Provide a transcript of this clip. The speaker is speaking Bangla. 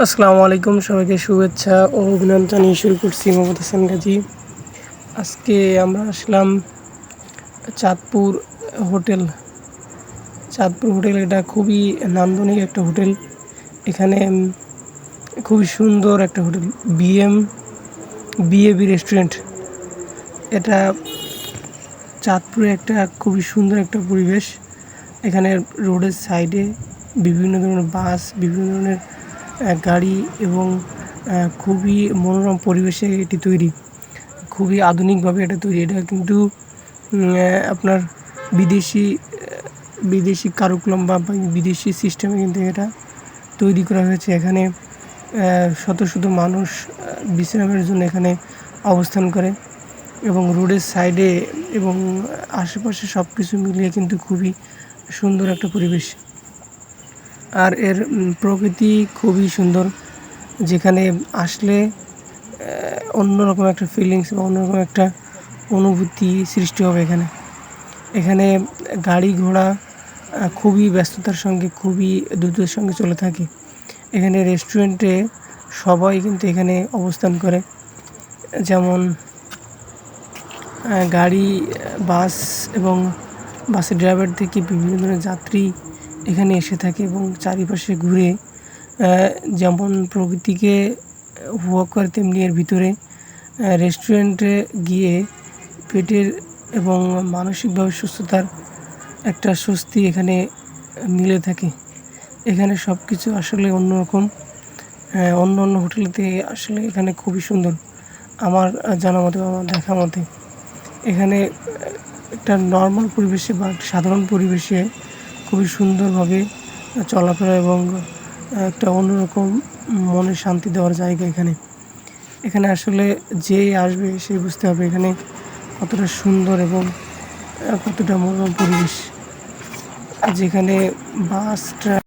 আসসালামু আলাইকুম, সবাইকে শুভেচ্ছা ও অভিনন্দন জানিয়ে শুরু করছি মোহাম্মদ হাসান গাজী। আজকে আমরা আসলাম চাঁদপুর হোটেল। চাঁদপুর হোটেল এটা খুবই নান্দনিক একটা হোটেল। এখানে খুবই সুন্দর একটা হোটেল, বিএবি রেস্টুরেন্ট। এটা চাঁদপুরে একটা খুবই সুন্দর একটা পরিবেশ। এখানে রোডের সাইডে বিভিন্ন ধরনের বাস, বিভিন্ন ধরনের গাড়ি এবং খুবই মনোরম পরিবেশে এটি তৈরি। খুবই আধুনিকভাবে এটা তৈরি। এটা কিন্তু আপনার বিদেশি বিদেশি কারুকুলাম বা বিদেশি সিস্টেমে কিন্তু এটা তৈরি করা হয়েছে। এখানে শত শত মানুষ বিশ্রামের জন্য এখানে অবস্থান করে এবং রোডের সাইডে এবং আশেপাশে সব কিছু মিলিয়ে কিন্তু খুবই সুন্দর একটা পরিবেশ। আর এর প্রকৃতি খুবই সুন্দর, যেখানে আসলে অন্যরকম একটা ফিলিংস বা অন্যরকম একটা অনুভূতি সৃষ্টি হবে। এখানে গাড়ি ঘোড়া খুবই ব্যস্ততার সঙ্গে, খুবই দ্রুতের সঙ্গে চলে থাকে। এখানে রেস্টুরেন্টে সবাই কিন্তু এখানে অবস্থান করে, যেমন গাড়ি, বাস এবং বাসের ড্রাইভার থেকে বিভিন্ন ধরনের যাত্রী এখানে এসে থাকে এবং চারিপাশে ঘুরে যেমন প্রকৃতিকে উপভোগ করে, তেমনি এর ভিতরে রেস্টুরেন্টে গিয়ে পেটের এবং মানসিকভাবে সুস্থতার একটা স্বস্তি এখানে মিলে থাকে। এখানে সব কিছু আসলে অন্যরকম। অন্য অন্য হোটেলেতে আসলে এখানে খুবই সুন্দর আমার জানা মতে বা আমার দেখা মতে। এখানে একটা নর্মাল পরিবেশে বা সাধারণ পরিবেশে খুবই সুন্দরভাবে চলাফেরা এবং একটা অন্যরকম মনে শান্তি দেওয়ার জায়গা এখানে আসলে যেই আসবে সে বুঝতে হবে এখানে কতটা সুন্দর এবং কতটা মনোরম পরিবেশ। যেখানে বাস